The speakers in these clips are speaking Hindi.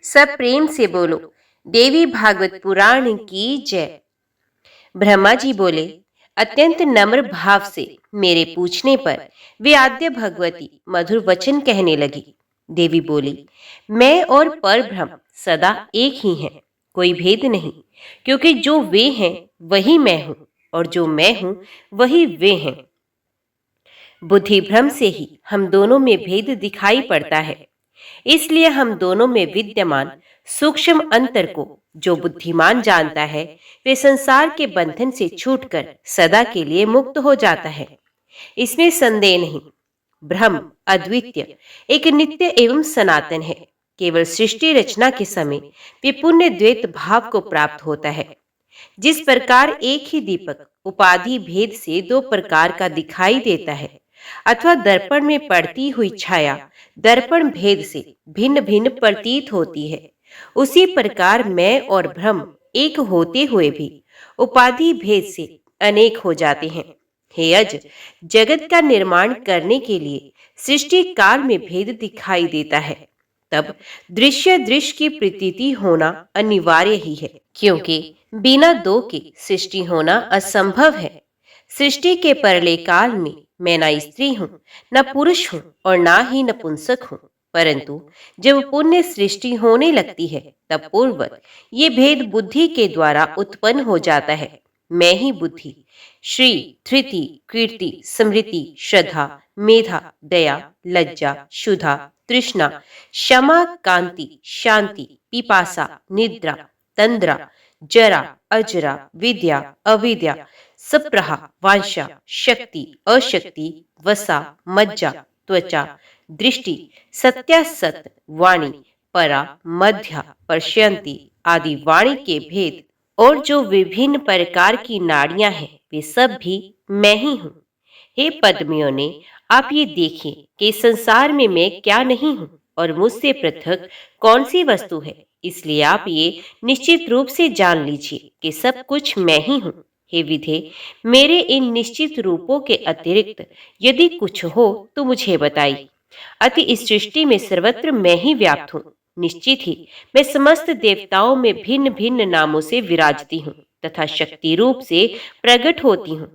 सब प्रेम से बोलो, देवी भागवत पुराण की जय। ब्रह्मा जी बोले, अत्यंत नम्र भाव से मेरे पूछने पर वे आद्य भगवती मधुर वचन कहने लगी। देवी बोली, मैं और परब्रह्म सदा एक ही हैं, कोई भेद नहीं, क्योंकि जो वे हैं वही मैं हूं और जो मैं हूं वही वे हैं। बुद्धि भ्रम से ही हम दोनों में भेद दिखाई पड़ता है, इसलिए हम दोनों में विद्यमान सूक्ष्म अंतर को जो बुद्धिमान जानता है, वे संसार के बंधन से छूटकर सदा के लिए मुक्त हो जाता है। इसमें संदेह नहीं। ब्रह्म अद्वितीय, एक नित्य एवं सनातन है। केवल सृष्टि रचना के समय वे पुण्य द्वैत भाव को प्राप्त होता है। जिस प्रकार एक ही दीपक उपाधि भेद से दो प्रकार का दिखाई देता है, अथवा दर्पण में पड़ती हुई छाया दर्पण भेद से भिन्न भिन्न प्रतीत होती है, उसी प्रकार मैं और ब्रह्म एक होते हुए भी उपाधि भेद से अनेक हो जाते हैं। हे अज, जगत का निर्माण करने के लिए सृष्टि काल में भेद दिखाई देता है, तब दृश्य दृश्य की प्रतीति होना अनिवार्य ही है, क्योंकि बिना दो के सृष्टि होना असंभव है। सृष्टि के परले काल में मैं न स्त्री हूँ, न पुरुष हूँ और ना ही नपुंसक हूँ, परंतु जब पुण्य सृष्टि होने लगती है तब पूर्ववत ये भेद बुद्धि के द्वारा उत्पन्न हो जाता है। मैं ही बुद्धि, श्री, धृति, कीर्ति, स्मृति, श्रद्धा, मेधा, दया, लज्जा, क्षुधा, तृष्णा, क्षमा, कांति, शांति, पिपासा, निद्रा, तंद्रा, जरा, अजरा, विद्या, अविद्या, सप्रहा, वांछा, शक्ति, अशक्ति, वसा, मज्जा, त्वचा, दृष्टि, सत्यासत, वाणी, परा, मध्या, पश्यंती आदि वाणी के भेद और जो विभिन्न प्रकार की नाड़ियां हैं, वे सब भी मैं ही हूँ। हे पद्मियों ने, आप ये देखिए कि संसार में मैं क्या नहीं हूँ और मुझसे पृथक कौन सी वस्तु है। इसलिए आप ये निश्चित रूप से जान लीजिए कि सब कुछ मैं ही हूँ। हे विधे, मेरे इन निश्चित रूपों के अतिरिक्त यदि कुछ हो तो मुझे बताइए। अति इस सृष्टि में सर्वत्र मैं ही व्याप्त हूँ। निश्चित ही मैं समस्त देवताओं में भिन्न भिन्न नामों से विराजती हूँ तथा शक्ति रूप से प्रकट होती हूँ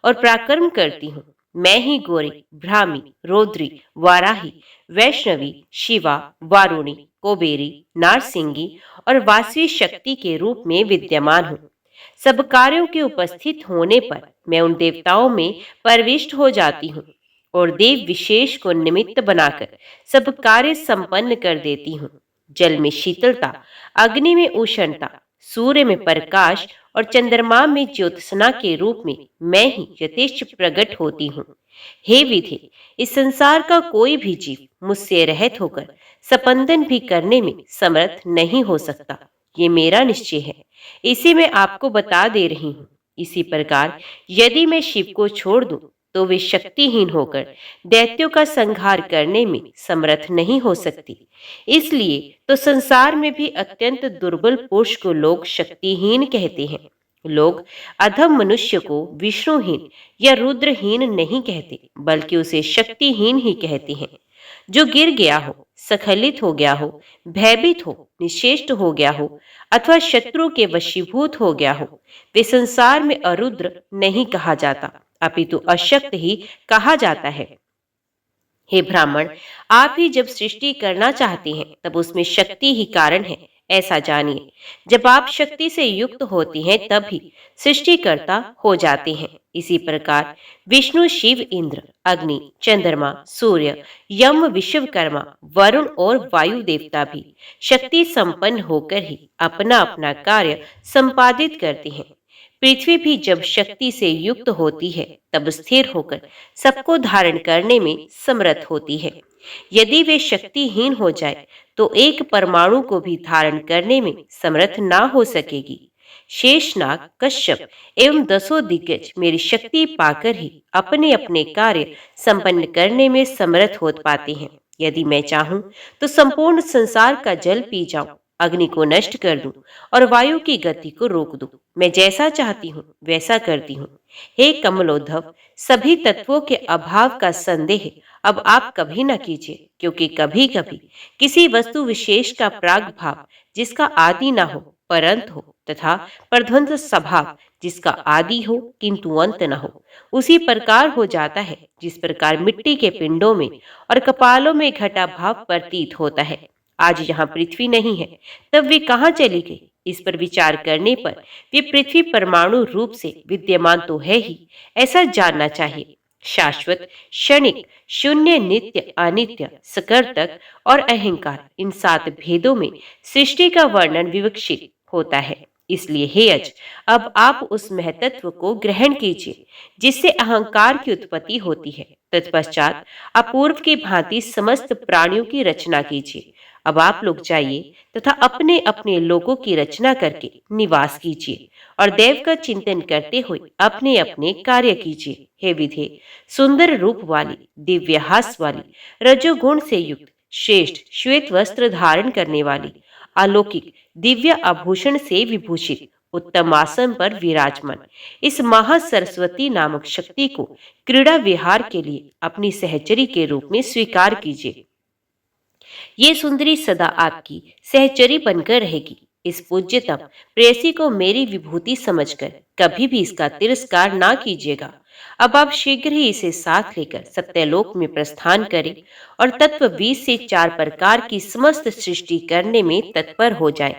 और पराक्रम करती हूँ। मैं ही गौरी, ब्राह्मी, रौद्री, वाराही, वैष्णवी, शिवा, वारुणी, कुबेरी, नारसिंगी और वासवी शक्ति के रूप में विद्यमान हूँ। सब कार्यों के उपस्थित होने पर मैं उन देवताओं में प्रविष्ट हो जाती हूँ और देव विशेष को निमित्त बनाकर सब कार्य संपन्न कर देती हूँ। जल में शीतलता, अग्नि में उष्णता, सूर्य में प्रकाश और चंद्रमा में ज्योत्सना के रूप में मैं ही यथेष्ट प्रकट होती हूँ। हे विधे, इस संसार का कोई भी जीव मुझसे रहित होकर स्पंदन भी करने में समर्थ नहीं हो सकता। ये मेरा निश्चय है, इसे मैं आपको बता दे रही हूँ। इसी प्रकार यदि मैं शिव को छोड़ दूं तो वे शक्तिहीन होकर दैत्यों का संहार करने में समर्थ नहीं हो सकती। इसलिए तो संसार में भी अत्यंत दुर्बल पुरुष को लोग शक्तिहीन कहते हैं। लोग अधम मनुष्य को विष्णुहीन या रुद्रहीन नहीं कहते, बल्कि उसे शक्तिहीन ही कहते हैं। जो गिर गया हो, स्खलित हो गया हो, भयभीत हो, निश्चेष्ट हो गया हो अथवा शत्रु के वशीभूत हो गया हो, वे संसार में अरुद्र नहीं कहा जाता, अपितु अशक्त ही कहा जाता है। हे ब्राह्मण, आप ही जब सृष्टि करना चाहते हैं तब उसमें शक्ति ही कारण है, ऐसा जानिए। जब आप शक्ति से युक्त होती हैं तब ही सृष्टिकर्ता हो जाते हैं। इसी प्रकार विष्णु, शिव, इंद्र, अग्नि, चंद्रमा, सूर्य, यम, विश्वकर्मा, वरुण और वायु देवता भी शक्ति संपन्न होकर ही अपना अपना कार्य संपादित करते हैं। पृथ्वी भी जब शक्ति से युक्त होती है तब स्थिर होकर सबको धारण करने में समर्थ होती है। यदि वे शक्तिहीन हो जाए तो एक परमाणु को भी धारण करने में समर्थ ना हो सकेगी। शेषनाग, कश्यप एवं 10 दिग्गज मेरी शक्ति पाकर ही अपने अपने कार्य संपन्न करने में समर्थ हो पाते हैं। यदि मैं चाहूं तो संपूर्ण संसार का जल पी जाऊं, अग्नि को नष्ट कर दूं और वायु की गति को रोक दूं। मैं जैसा चाहती हूँ वैसा करती हूँ। हे कमलोद्धव, सभी तत्वों के अभाव का संदेह अब आप कभी न कीजिए, क्योंकि कभी कभी किसी वस्तु विशेष का प्राग भाव जिसका आदि न हो परंत हो, तथा प्रध्वंस स्वभाव जिसका आदि हो किंतु अंत न हो, उसी प्रकार हो जाता है जिस प्रकार मिट्टी के पिंडों में और कपालों में घटा भाव प्रतीत होता है। आज यहाँ पृथ्वी नहीं है, तब वे कहाँ चली गई? इस पर विचार करने पर वे पृथ्वी परमाणु रूप से विद्यमान तो है ही, ऐसा जानना चाहिए। शाश्वत, क्षणिक, शून्य, नित्य, अनित्य, सकर्तक और अहंकार, इन 7 भेदों में सृष्टि का वर्णन विवक्षित होता है। इसलिए हे अज, अब आप उस महतत्व को ग्रहण कीजिए जिससे अहंकार की उत्पत्ति होती है। तत्पश्चात अपूर्व की भांति समस्त प्राणियों की रचना कीजिए। अब आप लोग जाइए तथा अपने अपने लोगों की रचना करके निवास कीजिए और देव का चिंतन करते हुए अपने अपने कार्य कीजिए। हे विधे, सुंदर रूप वाली, दिव्य हास वाली, रजोगुण से युक्त, श्रेष्ठ श्वेत वस्त्र धारण करने वाली, अलौकिक दिव्य आभूषण से विभूषित, उत्तम आसन पर विराजमान इस महा सरस्वती नामक शक्ति को क्रीड़ा विहार के लिए अपनी सहचरी के रूप में स्वीकार कीजिए। ये सुंदरी सदा आपकी सहचरी बनकर रहेगी। इस पूज्यतम प्रेयसी को मेरी विभूति समझकर कभी भी इसका तिरस्कार ना कीजिएगा। अब आप शीघ्र ही इसे साथ लेकर सत्यलोक में प्रस्थान करें और तत्व 20 से 4 प्रकार की समस्त सृष्टि करने में तत्पर हो जाएं।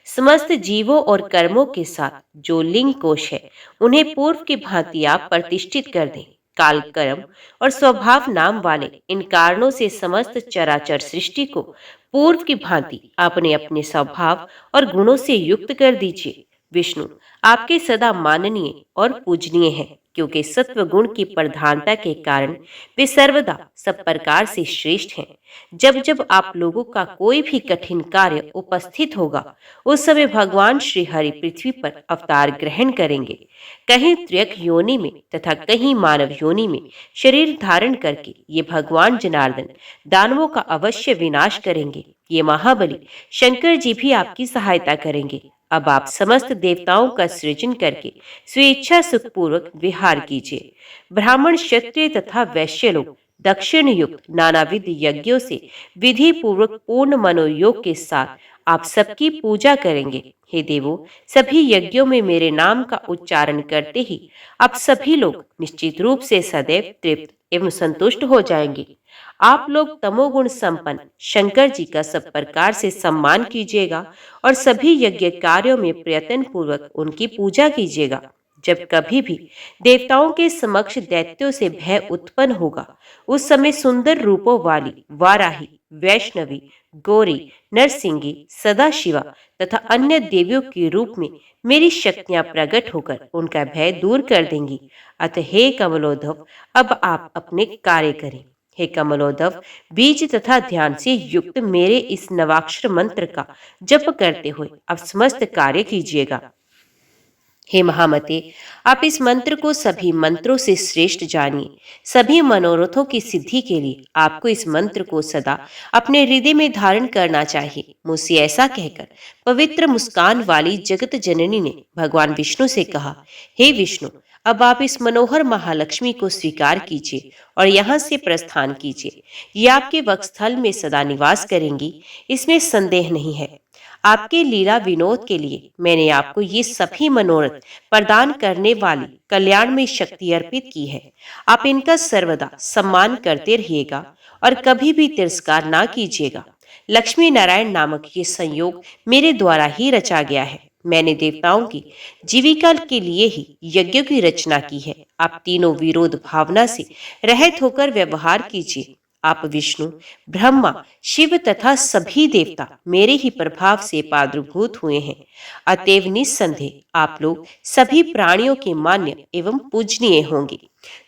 समस्त जीवों और कर्मों के साथ जो लिंग कोश है, उन्हें पूर्व की भांति आप प्रतिष्ठित कर दें। काल, कर्म और स्वभाव नाम वाले इन कारणों से समस्त चराचर सृष्टि को पूर्व की भांति अपने अपने स्वभाव और गुणों से युक्त कर दीजिए। विष्णु आपके सदा माननीय और पूजनीय हैं, क्योंकि सत्व गुण की प्रधानता के कारण वे सर्वदा सब प्रकार से श्रेष्ठ हैं। जब जब आप लोगों का कोई भी कठिन कार्य उपस्थित होगा, उस समय भगवान श्री हरि पृथ्वी पर अवतार ग्रहण करेंगे। कहीं त्र्यक योनि में तथा कहीं मानव योनि में शरीर धारण करके ये भगवान जनार्दन दानवों का अवश्य विनाश करेंगे। ये महाबली शंकर जी भी आपकी सहायता करेंगे। अब आप समस्त देवताओं का सृजन करके स्वेच्छा सुखपूर्वक विहार कीजिए। ब्राह्मण, क्षत्रिय तथा वैश्य लोग दक्षिण युक्त नानाविध यज्ञों से विधि पूर्वक पूर्ण मनोयोग के साथ आप सबकी पूजा करेंगे। हे देवों, सभी यज्ञों में मेरे नाम का उच्चारण करते ही आप सभी लोग निश्चित रूप से सदैव तृप्त एवं संतुष्ट हो जाएंगे। आप लोग तमोगुण संपन्न शंकर जी का सब प्रकार से सम्मान कीजिएगा और सभी यज्ञ कार्यों में प्रयत्न पूर्वक उनकी पूजा कीजिएगा। जब कभी भी देवताओं के समक्ष दैत्यों से भय उत्पन्न होगा, उस समय सुंदर रूपों वाली वाराही, वैष्णवी, गौरी, नरसिंगी, सदाशिवा तथा अन्य देवियों के रूप में मेरी शक्तियां प्रकट होकर उनका भय दूर कर देंगी। अतः हे कमलोद्धव, अब आप अपने कार्य करें। हे कमलोद्धव, बीज तथा ध्यान से युक्त मेरे इस नवाक्षर मंत्र का जप करते हुए अब समस्त कार्य कीजिएगा। हे महामते, आप इस मंत्र को सभी मंत्रों से श्रेष्ठ जानिए। सभी मनोरथों की सिद्धि के लिए आपको इस मंत्र को सदा अपने हृदय में धारण करना चाहिए। मुझसे ऐसा कहकर पवित्र मुस्कान वाली जगत जननी ने भगवान विष्णु से कहा, हे विष्णु, अब आप इस मनोहर महालक्ष्मी को स्वीकार कीजिए और यहाँ से प्रस्थान कीजिए। ये आपके वक्षस्थल में सदा निवास करेंगी, इसमें संदेह नहीं है। आपके लीला विनोद के लिए मैंने आपको ये सभी मनोरथ प्रदान करने वाली कल्याणमय शक्ति अर्पित की है। आप इनका सर्वदा सम्मान करते रहिएगा और कभी भी तिरस्कार ना कीजिएगा। लक्ष्मी नारायण नामक ये संयोग मेरे द्वारा ही रचा गया है। मैंने देवताओं की जीविका के लिए ही यज्ञों की रचना की है। आप तीनों विरोध भावना से रहित होकर व्यवहार कीजिए। आप विष्णु, ब्रह्मा, शिव तथा सभी देवता मेरे ही प्रभाव से प्रादुर्भूत हुए हैं। अतएव निस्संदेह आप लोग सभी प्राणियों के मान्य एवं पूजनीय होंगे।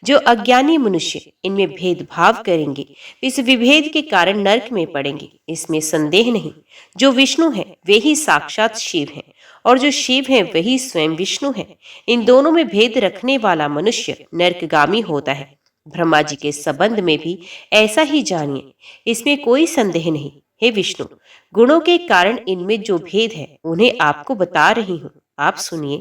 जो अज्ञानी मनुष्य इनमें भेदभाव करेंगे, इस विभेद के कारण नरक में पड़ेंगे, इसमें संदेह नहीं। जो विष्णु हैं वे ही साक्षात शिव हैं और जो शिव हैं वही स्वयं विष्णु हैं। इन दोनों में भेद रखने वाला मनुष्य नरकगामी होता है। ब्रह्मा जी के संबंध में भी ऐसा ही जानिए, इसमें कोई संदेह नहीं। हे विष्णु, गुणों के कारण इनमें जो भेद है उन्हें आपको बता रही हूँ, आप सुनिए।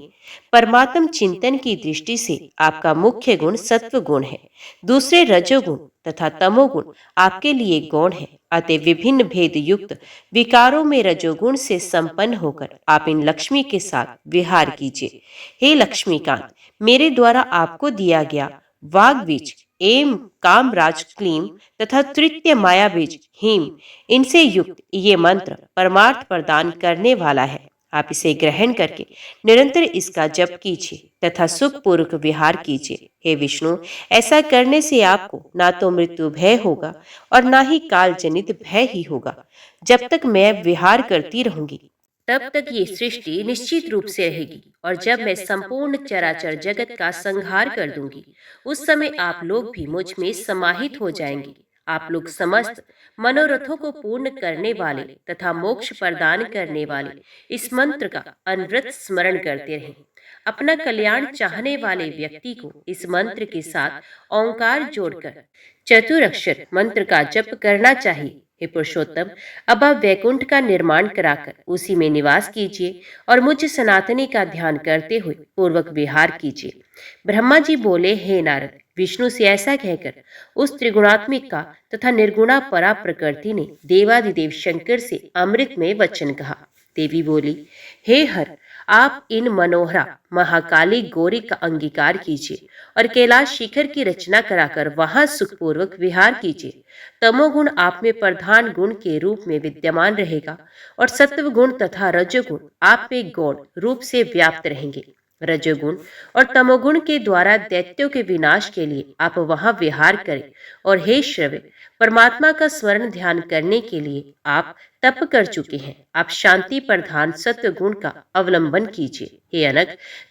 परमात्म चिंतन की दृष्टि से आपका मुख्य गुण सत्व गुण है। दूसरे रजोगुण तथा तमोगुण आपके लिए गौण है। अतः विभिन्न भेद युक्त विकारों में रजोगुण से संपन्न होकर आप इन लक्ष्मी के साथ विहार कीजिए। हे लक्ष्मीकांत, मेरे द्वारा आपको दिया गया वाग बीज एम कामराज क्लीम तथा तृतीय माया बीज हिम, इनसे युक्त ये मंत्र परमार्थ प्रदान करने वाला है। आप इसे ग्रहण करके निरंतर इसका जप कीजिए तथा सुखपूर्वक विहार कीजिए। हे विष्णु, ऐसा करने से आपको ना तो मृत्यु भय होगा और ना ही काल जनित भय ही होगा। जब तक मैं विहार करती रहूंगी तब तक ये सृष्टि निश्चित रूप से रहेगी, और जब मैं संपूर्ण चराचर जगत का संहार कर दूंगी उस समय आप लोग भी मुझ में समाहित हो जाएंगे। आप लोग समस्त मनोरथों को पूर्ण करने वाले तथा मोक्ष प्रदान करने वाले इस मंत्र का अनवरत स्मरण करते रहें। अपना कल्याण चाहने वाले व्यक्ति को इस मंत्र के साथ ओंकार जोड़कर चतुरक्षर मंत्र का जप करना चाहिए। हे पुरुषोत्तम, अब आप वैकुंठ का निर्माण कराकर उसी में निवास कीजिए और मुझ सनातनी का ध्यान करते हुए पूर्वक विहार कीजिए। ब्रह्मा जी बोले, हे नारद, विष्णु से ऐसा कहकर उस त्रिगुणात्मिक का तथा निर्गुणा परा प्रकृति ने देवादिदेव शंकर से अमृत में वचन कहा। देवी बोली, हे हर, आप इन मनोहरा महाकाली गौरी का अंगीकार कीजिए और कैलाश शिखर की रचना कराकर वहां सुखपूर्वक विहार कीजिए। तमोगुण आप में प्रधान गुण के रूप में विद्यमान रहेगा और सत्व गुण तथा रजोगुण आप में गौण रूप से व्याप्त रहेंगे। रजोगुण और तमोगुण के द्वारा दैत्यों के विनाश के लिए आप वहां विहार करें। और हे श्रवे, परमात्मा का स्मरण ध्यान करने के लिए आप तप कर चुके हैं। आप शांति प्रधान सत्व गुण का अवलंबन कीजिए। हे अनग,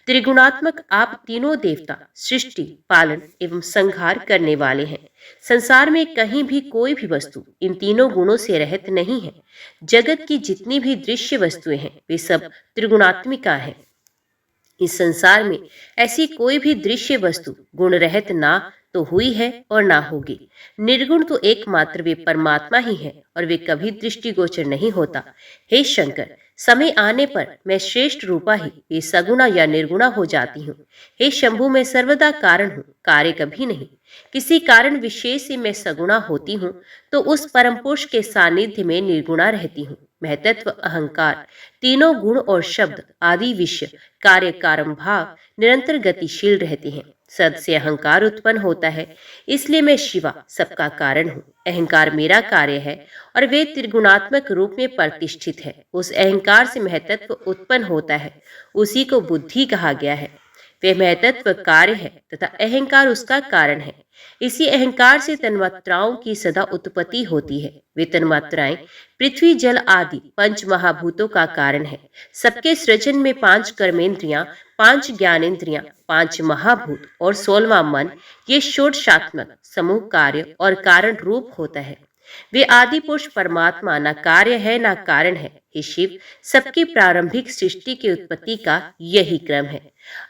त्रिगुणात्मक आप तीनों देवता सृष्टि, पालन एवं संहार करने वाले हैं। संसार में कहीं भी कोई भी वस्तु इन तीनों गुणों से रहित नहीं है। जगत की जितनी भी दृश्य वस्तुएं हैं वे सब त्रिगुणात्मिका हैं। इस संसार में ऐसी कोई भी दृश्य वस्तु गुण रहित ना तो हुई है और ना होगी। निर्गुण तो एकमात्र वे परमात्मा ही है और वे कभी दृष्टिगोचर नहीं होता। हे शंकर, समय आने पर मैं श्रेष्ठ रूपा ही वे सगुणा या निर्गुणा हो जाती हूँ। हे शंभु, मैं सर्वदा कारण हूँ, कार्य कभी नहीं। किसी कारण विशेष से मैं सगुणा होती हूँ तो उस परम पुरुष के सानिध्य में निर्गुणा रहती हूँ। महतत्व, अहंकार, तीनों गुण और शब्द आदि विषय कार्य कारण भाव निरंतर गतिशील रहते हैं। सद से अहंकार उत्पन्न होता है, इसलिए मैं शिवा सबका कारण हूँ। अहंकार मेरा कार्य है और वे त्रिगुणात्मक रूप में प्रतिष्ठित है। उस अहंकार से महतत्व उत्पन्न होता है, उसी को बुद्धि कहा गया है। वे महतत्व कार्य है तथा अहंकार उसका कारण है। इसी अहंकार से तन्मात्राओं की सदा उत्पत्ति होती है। वे तन्मात्राएं पृथ्वी, जल आदि पंच महाभूतों का कारण है। सबके सृजन में 5 कर्मेंद्रियां, 5 ज्ञानेंद्रियां, 5 महाभूत और 16वां मन, ये षोडशात्मक समूह कार्य और कारण रूप होता है। वे आदि पुरुष परमात्मा न कार्य है न कारण है। हे शिव, सबकी प्रारंभिक सृष्टि की उत्पत्ति का यही क्रम है।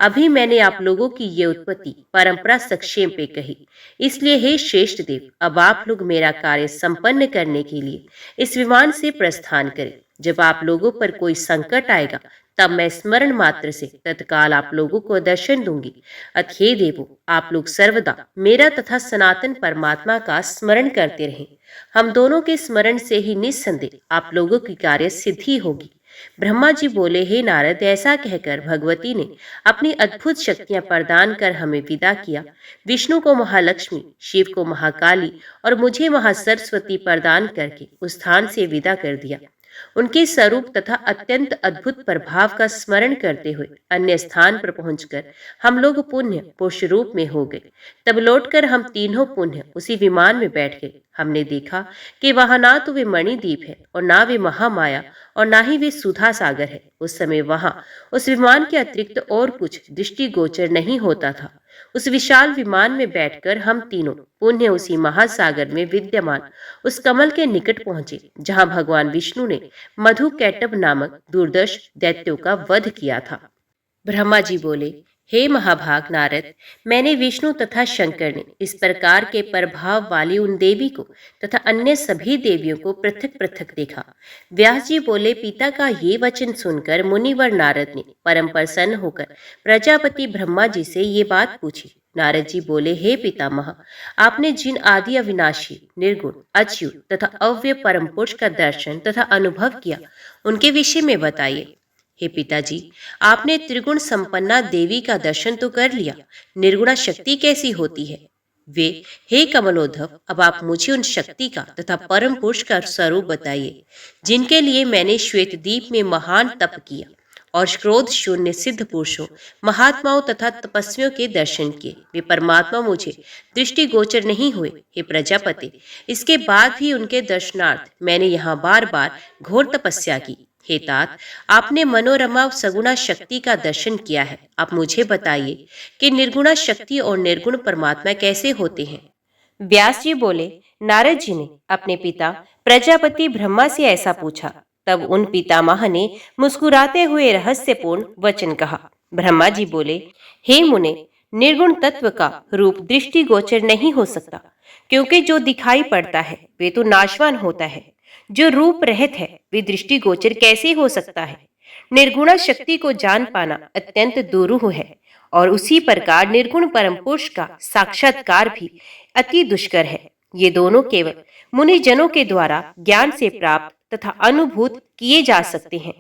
अभी मैंने आप लोगों की ये उत्पत्ति परंपरा संक्षेप में कही, इसलिए हे श्रेष्ठ देव, अब आप लोग मेरा कार्य संपन्न करने के लिए इस विमान से प्रस्थान करें। जब आप लोगों पर कोई संकट आएगा तब मैं स्मरण मात्र से तत्काल आप लोगों को दर्शन दूंगी। अतः हे देवो, आप लोग सर्वदा मेरा तथा सनातन परमात्मा का स्मरण करते रहें। हम दोनों के स्मरण से ही निस्संदेह आप लोगों की कार्य सिद्धि होगी। ब्रह्मा जी बोले, हे नारद, ऐसा कहकर भगवती ने अपनी अद्भुत शक्तियां प्रदान कर हमें विदा किया। विष्णु को महालक्ष्मी, शिव को महाकाली और मुझे महासरस्वती प्रदान करके उस स्थान से विदा कर दिया। उनके स्वरूप तथा अत्यंत अद्भुत प्रभाव का स्मरण करते हुए अन्य स्थान पर पहुंचकर हम लोग पुण्य पुरुष रूप में हो गए। तब लौटकर हम तीनों पुण्य उसी विमान में बैठ गए। हमने देखा कि वहां ना तो वे मणिद्वीप है और ना वे महामाया और ना ही वे सुधा सागर है। उस समय वहां उस विमान के अतिरिक्त और कुछ दृष्टिगोचर नहीं होता था। उस विशाल विमान में बैठकर हम तीनों पुण्य उसी महासागर में विद्यमान उस कमल के निकट पहुंचे जहां भगवान विष्णु ने मधु कैटभ नामक दुर्दर्श दैत्यों का वध किया था। ब्रह्मा जी बोले, हे महाभाग नारद, मैंने विष्णु तथा शंकर ने इस प्रकार के प्रभाव वाली उन देवी को तथा अन्य सभी देवियों को पृथक पृथक देखा। व्यास जी बोले, पिता का ये वचन सुनकर मुनिवर नारद ने परम प्रसन्न होकर प्रजापति ब्रह्मा जी से ये बात पूछी। नारद जी बोले, हे पितामह, आपने जिन आदि अविनाशी, निर्गुण, अच्युत तथा अव्यय परम पुरुष का दर्शन तथा अनुभव किया, उनके विषय में बताइए। हे पिताजी, आपने त्रिगुण संपन्ना देवी का दर्शन तो कर लिया, निर्गुणा शक्ति कैसी होती है वे? हे कमलोद्धव, अब आप मुझे उन शक्ति का तथा परम पुरुष का स्वरूप बताइए, जिनके लिए मैंने श्वेतद्वीप में महान तप किया और क्रोध शून्य सिद्ध पुरुषों, महात्माओं तथा तपस्वियों के दर्शन किए। वे परमात्मा मुझे दृष्टिगोचर नहीं हुए। हे प्रजापति, इसके बाद भी उनके दर्शनार्थ मैंने यहाँ बार बार घोर तपस्या की। हे तात, आपने मनोरमा सगुणा शक्ति का दर्शन किया है। आप मुझे बताइए कि निर्गुणा शक्ति और निर्गुण परमात्मा कैसे होते हैं। व्यास जी बोले, नारद जी ने अपने पिता प्रजापति ब्रह्मा से ऐसा पूछा। तब उन पितामह ने मुस्कुराते हुए रहस्यपूर्ण वचन कहा। ब्रह्मा जी बोले, हे मुने, निर्गुण तत्व का रूप दृष्टिगोचर नहीं हो सकता, क्योंकि जो दिखाई पड़ता है वे तो नाशवान होता है। जो रूप रहित है वे दृष्टिगोचर कैसे हो सकता है। निर्गुणा शक्ति को जान पाना अत्यंत दुरूह है और उसी प्रकार निर्गुण परम पुरुष का साक्षात्कार भी अति दुष्कर है। ये दोनों केवल मुनिजनों के द्वारा ज्ञान से प्राप्त तथा अनुभूत किए जा सकते हैं।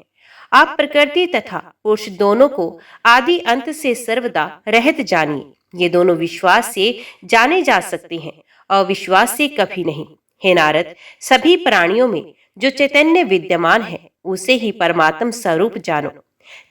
आप प्रकृति तथा पुरुष दोनों को आदि अंत से सर्वदा रहित जानिए। ये दोनों विश्वास से जाने जा सकते हैं, अविश्वास से कभी नहीं। हे नारद, सभी प्राणियों में जो चैतन्य विद्यमान है उसे ही परमात्म स्वरूप जानो।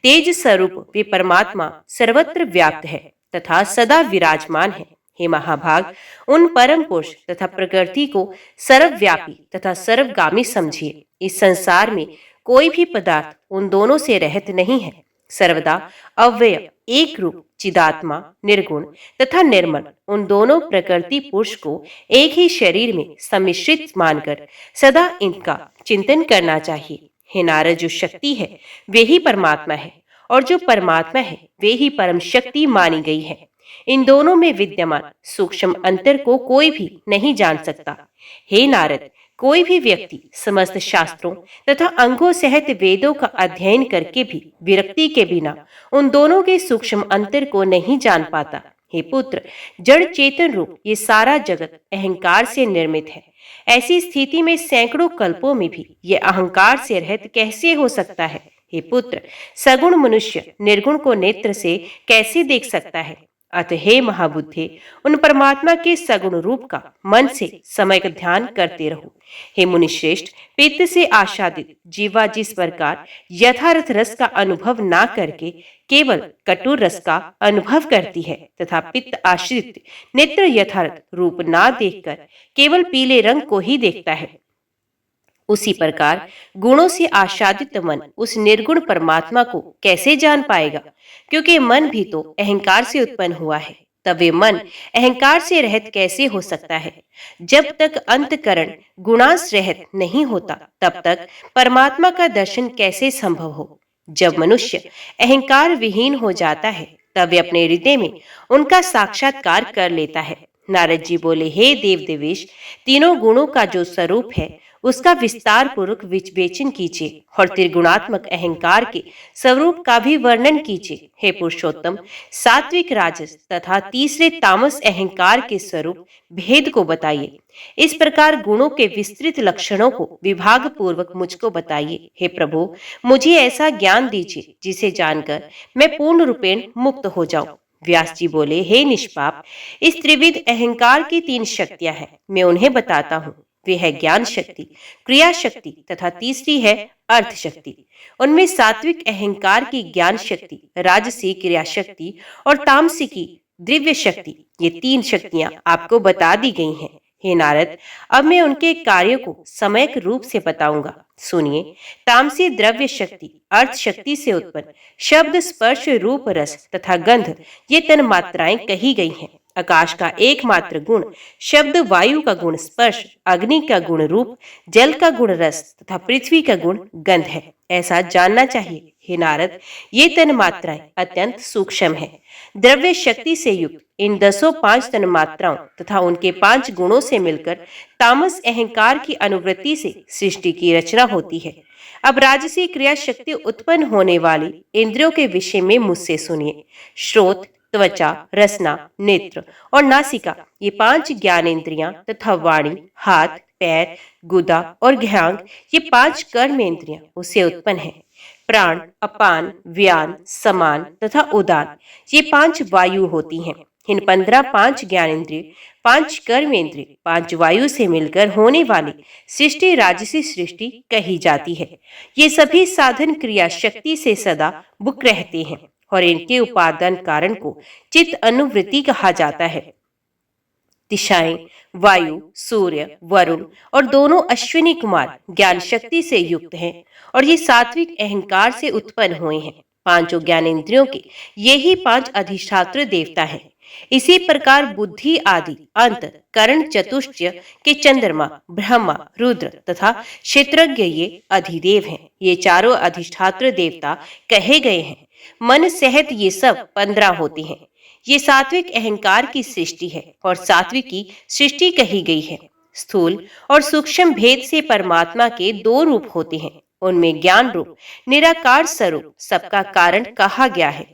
तेज स्वरूप वे परमात्मा सर्वत्र व्याप्त है तथा सदा विराजमान है। हे महाभाग, उन परम पुरुष तथा प्रकृति को सर्वव्यापी तथा सर्वगामी समझिए। इस संसार में कोई भी पदार्थ उन दोनों से रहित नहीं है। सर्वदा अव्यय, एक रूप, चिदात्मा, निर्गुण तथा निर्मल, उन दोनों प्रकृति पुरुष को एक ही शरीर में सम्मिश्रित मानकर सदा इनका चिंतन करना चाहिए। हे नारद, जो शक्ति है वे ही परमात्मा है और जो परमात्मा है वे ही परम शक्ति मानी गई है। इन दोनों में विद्यमान सूक्ष्म अंतर को कोई भी नहीं जान सकता। हे नारद, कोई भी व्यक्ति समस्त शास्त्रों तथा अंगों सहित वेदों का अध्ययन करके भी विरक्ति के बिना उन दोनों के सूक्ष्म अंतर को नहीं जान पाता। हे पुत्र, जड़ चेतन रूप ये सारा जगत अहंकार से निर्मित है। ऐसी स्थिति में सैकड़ों कल्पों में भी ये अहंकार से रहित कैसे हो सकता है। हे पुत्र, सगुण मनुष्य निर्गुण को नेत्र से कैसे देख सकता है। अतः हे महाबुद्धे, उन परमात्मा के सगुण रूप का मन से समय का ध्यान करते रहो। हे मुनिश्रेष्ठ, पित्त से आच्छादित जीवा जिस प्रकार यथार्थ रस का अनुभव ना करके केवल कटु रस का अनुभव करती है तथा पित्त आश्रित नेत्र यथार्थ रूप ना देखकर केवल पीले रंग को ही देखता है, उसी प्रकार गुणों से आच्छादित मन उस निर्गुण परमात्मा को कैसे जान पाएगा, क्योंकि मन भी तो अहंकार से उत्पन्न हुआ है। तब वे मन अहंकार से रहित कैसे हो सकता है। जब तक अंतकरण गुणांश रहित नहीं होता तब तक परमात्मा का दर्शन कैसे संभव हो। जब मनुष्य अहंकार विहीन हो जाता है तब वे अपने हृदय में उनका साक्षात्कार कर लेता है। नारद जी बोले, हे देव देवेश, तीनों गुणों का जो स्वरूप है उसका विस्तार पूर्वक विवेचन कीजिए और त्रिगुणात्मक अहंकार के स्वरूप का भी वर्णन कीजिए। हे पुरुषोत्तम, सात्विक, राजस तथा तीसरे तामस अहंकार के स्वरूप भेद को बताइए। इस प्रकार गुणों के विस्तृत लक्षणों को विभाग पूर्वक मुझको बताइए। हे प्रभु, मुझे ऐसा ज्ञान दीजिए जिसे जानकर मैं पूर्ण रूपेण मुक्त हो जाऊं। व्यास जी बोले, हे निष्पाप, इस त्रिविध अहंकार की तीन शक्तियां हैं, मैं उन्हें बताता हूँ। वे है ज्ञान शक्ति, क्रिया शक्ति तथा तीसरी है अर्थ शक्ति। उनमें सात्विक अहंकार की ज्ञान शक्ति, राजसी क्रिया शक्ति और तामसिकी द्रव्य शक्ति, ये तीन शक्तियां आपको बता दी गई हैं। हे नारद, अब मैं उनके कार्यों को समयक रूप से बताऊंगा। सुनिए। तामसी द्रव्य शक्ति अर्थ शक्ति से उत्पन्न शब्द, स्पर्श, रूप, रस तथा गंध ये तन मात्राएं कही गई हैं। आकाश का एकमात्र गुण शब्द, वायु का गुण स्पर्श, अग्नि का गुण रूप, जल का गुण रस तथा पृथ्वी का गुण गंध है, ऐसा जानना चाहिए। हे नारद, ये तन्मात्राएं अत्यंत सूक्ष्म है। द्रव्य शक्ति से युक्त इन 10 तन्मात्राओं तथा उनके 5 गुणों से मिलकर तामस अहंकार की अनुवृत्ति से सृष्टि की रचना होती है। अब राजसी क्रिया शक्ति उत्पन्न होने वाली इंद्रियों के विषय में मुझसे सुनिए। श्रोत, त्वचा, रसना, नेत्र और नासिका, ये 5 ज्ञानेंद्रियां तथा वाणी, हाथ, पैर, गुदा और घ्राण, ये 5 कर्मेंद्रियां उससे उत्पन्न है। प्राण, अपान, व्यान, समान तथा उदान, ये 5 वायु होती हैं। इन 5 ज्ञानेंद्रिय, 5 कर्मेंद्रिय, 5 वायु से मिलकर होने वाली सृष्टि राजसी सृष्टि कही जाती है। ये सभी साधन क्रिया शक्ति से सदा बुक रहते हैं और इनके उपादान कारण को चित्त अनुवृत्ति कहा जाता है। दिशाएं, वायु, सूर्य, वरुण और दोनों अश्विनी कुमार ज्ञान शक्ति से युक्त हैं और ये सात्विक अहंकार से उत्पन्न हुए हैं। 5 ज्ञानेंद्रियों के ये ही 5 अधिष्ठात्र देवता हैं। इसी प्रकार बुद्धि आदि अंत करण चतुष्टय के चंद्रमा, ब्रह्मा, रुद्र तथा क्षेत्रज्ञ ये अधिदेव हैं। ये चारों अधिष्ठात्र देवता कहे गए हैं। मन सहित ये सब 15 होते हैं। ये सात्विक अहंकार की सृष्टि है और सात्विक की सृष्टि कही गई है। स्थूल और सूक्ष्म भेद से परमात्मा के 2 रूप होते हैं। उनमें ज्ञान रूप निराकार स्वरूप सबका कारण कहा गया है।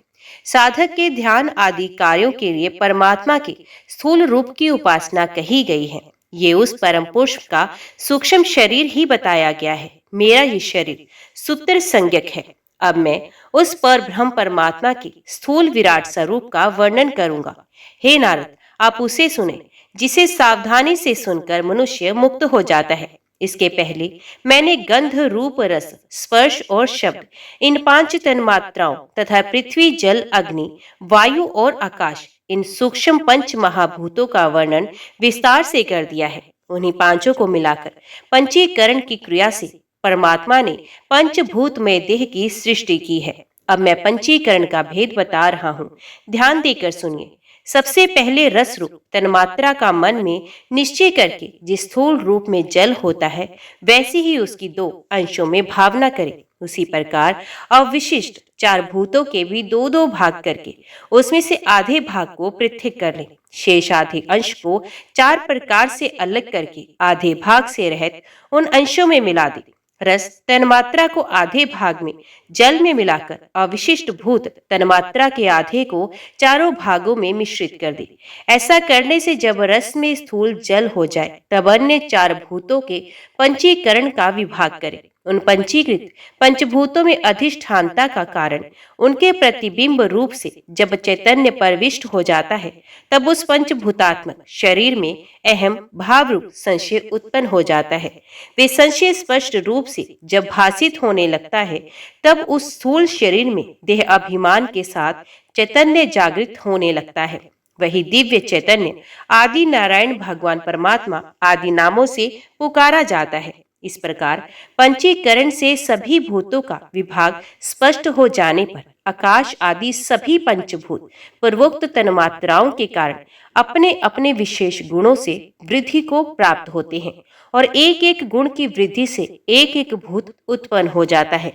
साधक के ध्यान आदि कार्यों के लिए परमात्मा के स्थूल रूप की उपासना कही गई है। ये उस परम पुरुष का सूक्ष्म शरीर ही बताया गया है। मेरा ये शरीर सूत्र संज्ञक है। अब मैं उस पर ब्रह्म परमात्मा के स्थूल विराट स्वरूप का वर्णन करूंगा। हे नारद, आप उसे सुने जिसे सावधानी से सुनकर मनुष्य मुक्त हो जाता है। इसके पहले मैंने गंध, रूप, रस, स्पर्श और शब्द, इन 5 तन्मात्राओं तथा पृथ्वी, जल, अग्नि, वायु और आकाश, इन सूक्ष्म 5 महाभूतों का वर्णन विस्तार से कर दिया है। उन्हीं 5 को मिलाकर पंचीकरण की क्रिया से परमात्मा ने पंचभूतमय देह की सृष्टि की है। अब मैं पंचीकरण का भेद बता रहा हूँ, ध्यान देकर सुनिए। सबसे पहले रस रूप तन्मात्रा का मन में निश्चय करके जिस स्थूल रूप में जल होता है, वैसे ही उसकी 2 अंशों में भावना करें। उसी प्रकार अविशिष्ट 4 भूतों के भी 2-2 भाग करके उसमें से आधे भाग को पृथक कर लें। शेष आधे अंश को 4 प्रकार से अलग करके आधे भाग से रहित उन अंशों में मिला दें। रस तन्मात्रा को आधे भाग में जल में मिलाकर अविशिष्ट भूत तन्मात्रा के आधे को 4 भागों में मिश्रित कर दे। ऐसा करने से जब रस में स्थूल जल हो जाए, तब अन्य 4 भूतों के पंचीकरण का विभाग करें। उन पंचीकृत पंचभूतों में अधिष्ठानता का कारण उनके प्रतिबिंब रूप से जब चैतन्य प्रविष्ट हो जाता है, तब उस पंचभूतात्मक शरीर में अहम भाव रूप संशय उत्पन्न हो जाता है। वे संशय स्पष्ट रूप से जब भासित होने लगता है, तब उस स्थूल शरीर में देह अभिमान के साथ चैतन्य जागृत होने लगता है। वही दिव्य चैतन्य आदि नारायण भगवान परमात्मा आदि नामों से पुकारा जाता है। इस प्रकार पंचीकरण से सभी भूतों का विभाग स्पष्ट हो जाने पर आकाश आदि सभी पंचभूत पूर्वोक्त तन्मात्राओं के कारण अपने अपने विशेष गुणों से वृद्धि को प्राप्त होते हैं और एक एक गुण की वृद्धि से एक एक भूत उत्पन्न हो जाता है।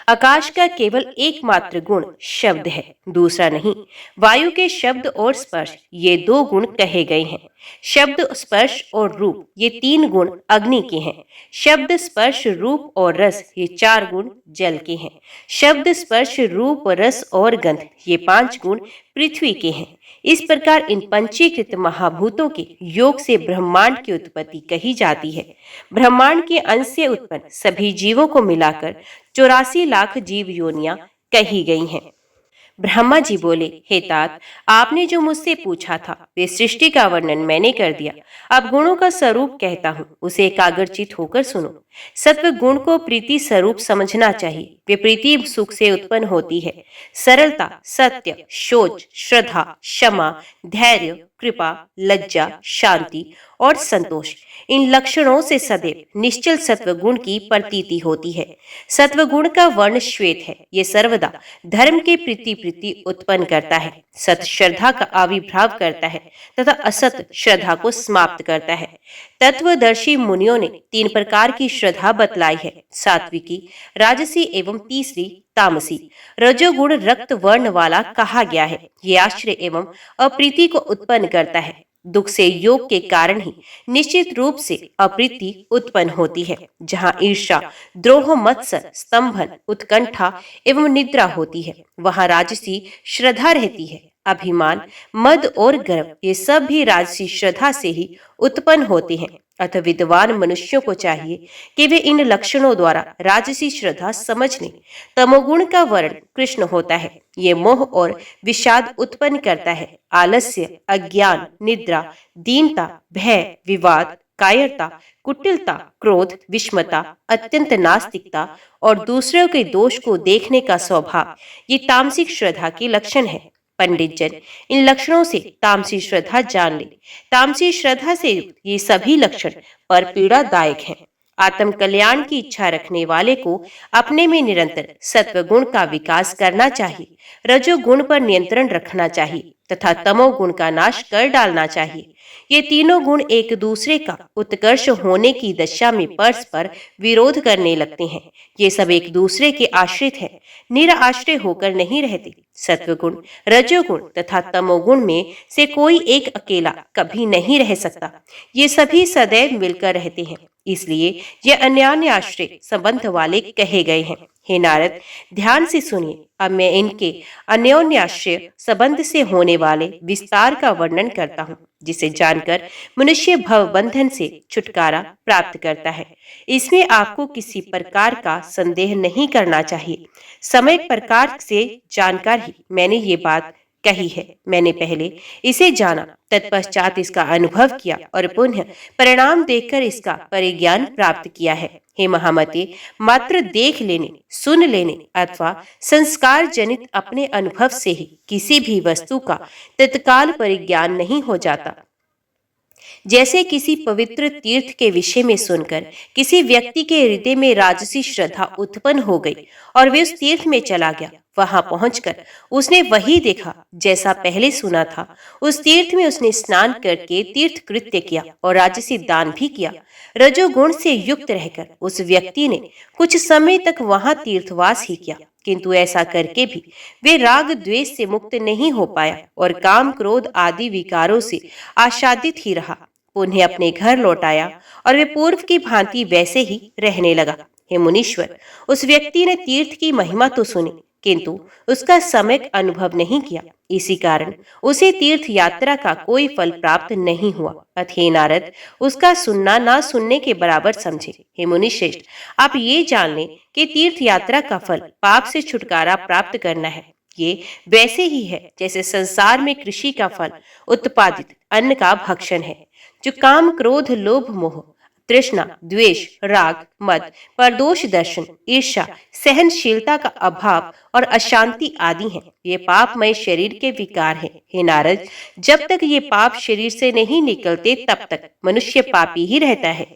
आकाश का केवल एकमात्र गुण शब्द है, दूसरा नहीं। वायु के शब्द और स्पर्श ये 2 गुण कहे गए हैं। शब्द, स्पर्श और रूप ये 3 गुण अग्नि के हैं। शब्द, स्पर्श, रूप और रस ये 4 गुण जल के हैं। शब्द, स्पर्श, रूप, रस और गंध ये 5 गुण पृथ्वी के हैं। इस प्रकार इन पंचीकृत महाभूतों के योग से ब्रह्मांड की उत्पत्ति कही जाती है। ब्रह्मांड के अंश से उत्पन्न सभी जीवों को मिलाकर 84 लाख जीव योनियां कही गई हैं। ब्रह्मा जी बोले, हे तात, आपने जो मुझसे पूछा था वे सृष्टि का वर्णन मैंने कर दिया। अब गुणों का स्वरूप कहता हूँ, उसे एकाग्रचित होकर सुनो। सत्व गुण को प्रीति स्वरूप समझना चाहिए। वे प्रीति सुख से उत्पन्न होती है। सरलता, सत्य, शोच, श्रद्धा, क्षमा, धैर्य, कृपा, लज्जा, शांति और संतोष, इन लक्षणों से सदैव निश्चल सत्व गुण की प्रतीति होती है। सत्व गुण का वर्ण श्वेत है। ये सर्वदा धर्म के प्रीति उत्पन्न करता है। सत श्रद्धा का आविर्भाव करता है तथा असत श्रद्धा को समाप्त करता है। तत्वदर्शी मुनियों ने 3 प्रकार की श्रद्धा बतलाई है, सात्विकी, राजसी एवं तीसरी तामसी। रजोगुण रक्त वर्ण वाला कहा गया है। ये आश्चर्य एवं अप्रीति को उत्पन्न करता है। दुख से योग के कारण ही निश्चित रूप से अप्रीति उत्पन्न होती है। जहाँ ईर्ष्या, द्रोह, मत्सर, स्तंभन, उत्कंठा एवं निद्रा होती है, वहाँ राजसी श्रद्धा रहती है। अभिमान, मद और गर्व, ये सब भी राजसी श्रद्धा से ही उत्पन्न होते हैं। अतः विद्वान मनुष्यों को चाहिए कि वे इन लक्षणों द्वारा राजसी श्रद्धा समझ लें। तमोगुण का वर्ण कृष्ण होता है। ये मोह और विषाद उत्पन्न करता है। आलस्य, अज्ञान, निद्रा, दीनता, भय, विवाद, कायरता, कुटिलता, क्रोध, विषमता, अत्यंत नास्तिकता और दूसरों के दोष को देखने का स्वभाव, ये तामसिक श्रद्धा के लक्षण है। पंडित जन इन लक्षणों से तामसी श्रद्धा जान ले। तामसी श्रद्धा से युक्त ये सभी लक्षण पर पीड़ादायक हैं। आत्म कल्याण की इच्छा रखने वाले को अपने में निरंतर सत्वगुण का विकास करना चाहिए, रजोगुण पर नियंत्रण रखना चाहिए तथा तमोगुण का नाश कर डालना चाहिए। ये तीनों गुण एक दूसरे का उत्कर्ष होने की दशा में परस्पर विरोध करने लगते हैं। ये सब एक दूसरे के आश्रित हैं, निराश्रय होकर नहीं रहते। सत्वगुण, रजोगुण तथा तमोगुण में से कोई एक अकेला कभी नहीं रह सकता। ये सभी सदैव मिलकर रहते हैं, इसलिए ये अन्योन्य आश्रय संबंध वाले कहे गए हैं। हे नारद, ध्यान से सुनिए। अब मैं इनके अन्योन्याश्रय संबंध से होने वाले विस्तार का वर्णन करता हूँ, जिसे जानकर मनुष्य भव बंधन से छुटकारा प्राप्त करता है। इसमें आपको किसी प्रकार का संदेह नहीं करना चाहिए। समय प्रकार से जानकर ही मैंने ये बात कही है। मैंने पहले इसे जाना, तत्पश्चात इसका अनुभव किया और पुनः परिणाम देखकर इसका परिज्ञान प्राप्त किया है। हे महामते, मात्र देख लेने, सुन लेने अथवा संस्कार जनित अपने अनुभव से ही किसी भी वस्तु का तत्काल परिज्ञान नहीं हो जाता। जैसे किसी पवित्र तीर्थ के विषय में सुनकर किसी व्यक्ति के हृदय में राजसी श्रद्धा उत्पन्न हो गई और वे उस तीर्थ में चला गया। वहां पहुंचकर उसने वही देखा जैसा पहले सुना था। उस तीर्थ में उसने स्नान करके तीर्थ कृत्य किया और राजसी दान भी किया। रजोगुण से युक्त रहकर उस व्यक्ति ने कुछ समय तक वहां तीर्थवास ही किया, किंतु ऐसा करके भी वे राग द्वेष से मुक्त नहीं हो पाया और काम, क्रोध आदि विकारों से आच्छादित ही रहा। उन्हें अपने घर लौट आया और वे पूर्व की भांति वैसे ही रहने लगा। हे मुनीश्वर, उस व्यक्ति ने तीर्थ की महिमा तो सुनी, किंतु उसका सम्यक अनुभव नहीं किया। इसी कारण उसे तीर्थ यात्रा का कोई फल प्राप्त नहीं हुआ। अतः नारद, उसका सुनना ना सुनने के बराबर समझे। हे मुनिश्रेष्ठ, आप ये जान लें कि तीर्थ यात्रा का फल पाप से छुटकारा प्राप्त करना है। ये वैसे ही है जैसे संसार में कृषि का फल उत्पादित अन्न का भक्षण है। जो काम, क्रोध, लोभ, मोह, तृष्णा, द्वेष, राग, मद, परदोष दर्शन, ईर्ष्या, सहनशीलता का अभाव और अशांति आदि हैं, ये पापमय शरीर के विकार हैं। हे नारद, जब तक ये पाप शरीर से नहीं निकलते तब तक मनुष्य पापी ही रहता है।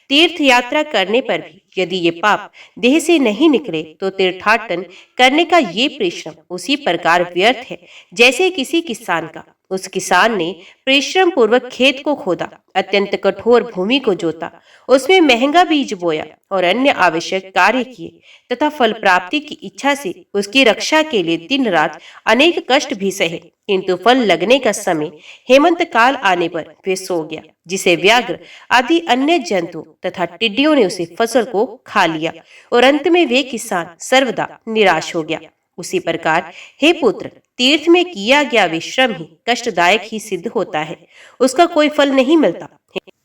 तीर्थ यात्रा करने पर भी यदि ये पाप देह से नहीं निकले तो तीर्थाटन करने का ये परिश्रम उसी प्रकार व्यर्थ है जैसे किसी किसान का। उस किसान ने परिश्रम पूर्वक खेत को खोदा, अत्यंत कठोर भूमि को जोता, उसमें महंगा बीज बोया और अन्य आवश्यक कार्य किए तथा फल प्राप्ति की इच्छा से उसकी रक्षा के लिए दिन रात अनेक कष्ट भी सहे, किंतु फल लगने का समय हेमंत काल आने पर वे सो गया, जिसे व्याघ्र आदि अन्य जंतु तथा टिड्डियों ने उसे फसल को खा लिया और अंत में वे किसान सर्वदा निराश हो गया। उसी प्रकार हे पुत्र, तीर्थ में किया गया विश्रम ही कष्टदायक ही सिद्ध होता है, उसका कोई फल नहीं मिलता।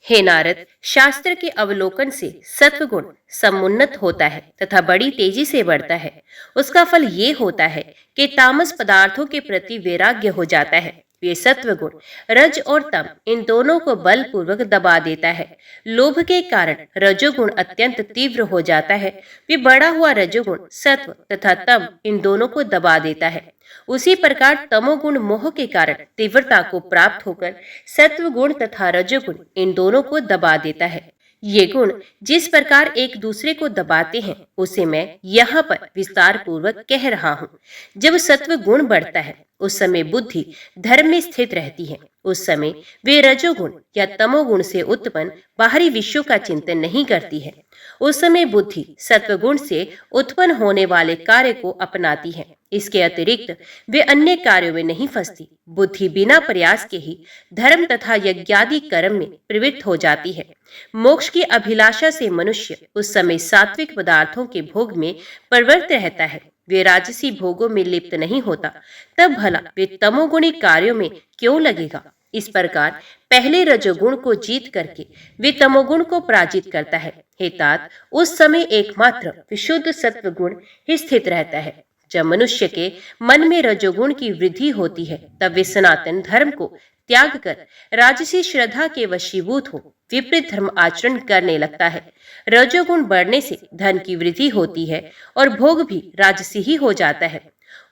हे नारद, शास्त्र के अवलोकन से सत्वगुण समुन्नत होता है तथा बड़ी तेजी से बढ़ता है। उसका फल ये होता है कि तामस पदार्थों के प्रति वैराग्य हो जाता है। ये सत्वगुण रज और तम इन दोनों को बलपूर्वक दबा देता है। लोभ के कारण रजोगुण अत्यंत तीव्र हो जाता है। वे बढ़ा हुआ रजोगुण सत्व तथा तम इन दोनों को दबा देता है। उसी प्रकार तमोगुण मोह के कारण तीव्रता को प्राप्त होकर सत्वगुण तथा रजोगुण इन दोनों को दबा देता है। ये गुण जिस प्रकार एक दूसरे को दबाते हैं उसे मैं यहाँ पर विस्तार पूर्वक कह रहा हूँ। जब सत्व गुण बढ़ता है उस समय बुद्धि धर्म में स्थित रहती है। उस समय वे रजोगुण या तमोगुण से उत्पन्न बाहरी विषयों का चिंतन नहीं करती है। उस समय बुद्धि सत्वगुण से उत्पन्न होने वाले कार्य को अपनाती है। इसके अतिरिक्त वे अन्य कार्यों में नहीं फंसती। बुद्धि बिना प्रयास के ही धर्म तथा यज्ञादि कर्म में प्रवृत्त हो जाती है। मोक्ष की अभिलाषा से मनुष्य उस समय सात्विक पदार्थों के भोग में प्रवृत्त रहता है। वे राजसी भोगों में लिप्त नहीं होता, तब भला वे तमोगुणी कार्यों में क्यों लगेगा। इस प्रकार पहले रजोगुण को जीत करके वे तमोगुण को पराजित करता है। हे तात, उस समय एकमात्र विशुद्ध सत्वगुण ही स्थित रहता है। जब मनुष्य के मन में रजोगुण की वृद्धि होती है, तब वे सनातन धर्म को त्याग कर राजसी श्रद्धा के वशीभूत हो विपरीत धर्म आचरण करने लगता है। रजोगुण बढ़ने से धन की वृद्धि होती है और भोग भी राजसी ही हो जाता है।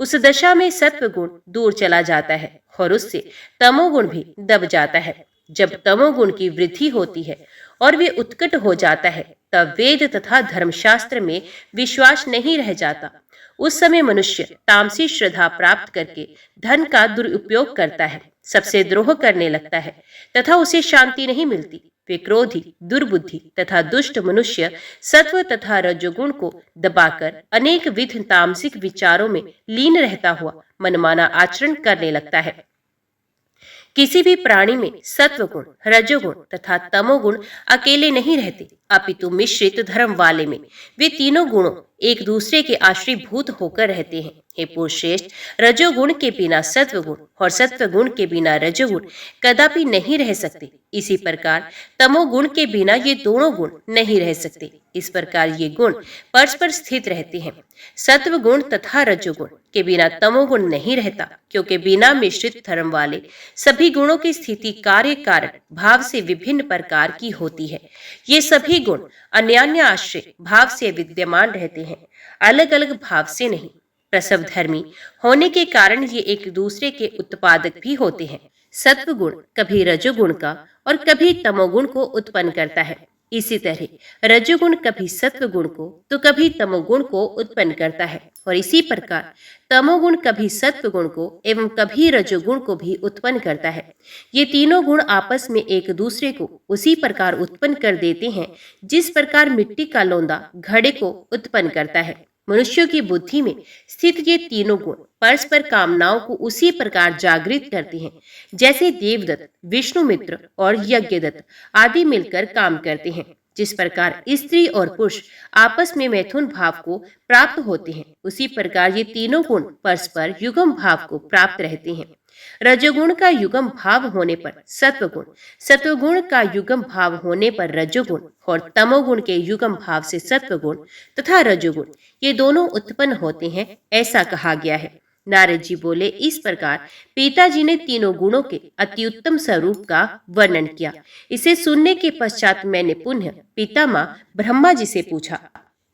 उस दशा में सत्वगुण दूर चला जाता है और उससे तमोगुण भी दब जाता है। जब तमोगुण की वृद्धि होती है और वे उत्कट हो जाता है, तब वेद तथा धर्मशास्त्र में विश्वास नहीं रह जाता। उस समय मनुष्य तामसी श्रद्धा प्राप्त करके धन का दुरुपयोग करता है, सबसे द्रोह करने लगता है तथा उसे शांति नहीं मिलती। वे क्रोधी, दुर्बुद्धि तथा दुष्ट मनुष्य सत्व तथा रजोगुण को दबाकर अनेक विध तामसिक विचारों में लीन रहता हुआ मनमाना आचरण करने लगता है। किसी भी प्राणी में सत्वगुण, रजोगुण तथा तमोगुण अकेले नहीं रहते, अपितु मिश्रित धर्म वाले में वे तीनों गुणों एक दूसरे के आश्रयभूत होकर रहते हैं। हे पुरुषश्रेष्ठ, रजोगुण के बिना सत्वगुण और सत्वगुण के बिना रजोगुण कदापि नहीं रह सकते। इसी प्रकार तमोगुण के बिना ये दोनों गुण नहीं रह सकते। इस प्रकार ये गुण परस्पर स्थित रहते हैं। सत्वगुण तथा रजोगुण के बिना तमोगुण नहीं रहता, क्योंकि बिना मिश्रित धर्म वाले सभी गुणों की स्थिति कार्य कारण भाव से विभिन्न प्रकार की होती है। ये सभी गुण अन्यान्य आश्रय भाव से विद्यमान रहते हैं, अलग अलग भाव से नहीं। प्रसव धर्मी होने के कारण ये एक दूसरे के उत्पादक भी होते हैं। सत्वगुण कभी रजोगुण का और कभी तमोगुण को उत्पन्न करता है। इसी तरह रजोगुण कभी सत्वगुण को तो कभी तमोगुण को उत्पन्न करता है, और इसी प्रकार तमोगुण कभी सत्वगुण को एवं कभी रजोगुण को भी उत्पन्न करता है। ये तीनों गुण आपस में एक दूसरे को उसी प्रकार उत्पन्न कर देते हैं जिस प्रकार मिट्टी का लोंदा घड़े को उत्पन्न करता है। मनुष्यों की बुद्धि में स्थित ये तीनों गुण परस्पर कामनाओं को उसी प्रकार जागृत करते हैं जैसे देवदत्त, विष्णुमित्र और यज्ञदत्त आदि मिलकर काम करते हैं। जिस प्रकार स्त्री और पुरुष आपस में मैथुन भाव को प्राप्त होते हैं, उसी प्रकार ये तीनों गुण परस्पर युगम भाव को प्राप्त रहते हैं। रजोगुण का युगम भाव होने पर सत्वगुण, सत्वगुण का युगम भाव होने पर रजोगुण और तमोगुण के युगम भाव से सत्वगुण तथा रजोगुण ये दोनों उत्पन्न होते हैं, ऐसा कहा गया है। नारद जी बोले, इस प्रकार पिताजी ने तीनों गुणों के अत्युत्तम स्वरूप का वर्णन किया। इसे सुनने के पश्चात मैंने पुनः पितामह ब्रह्मा जी से पूछा।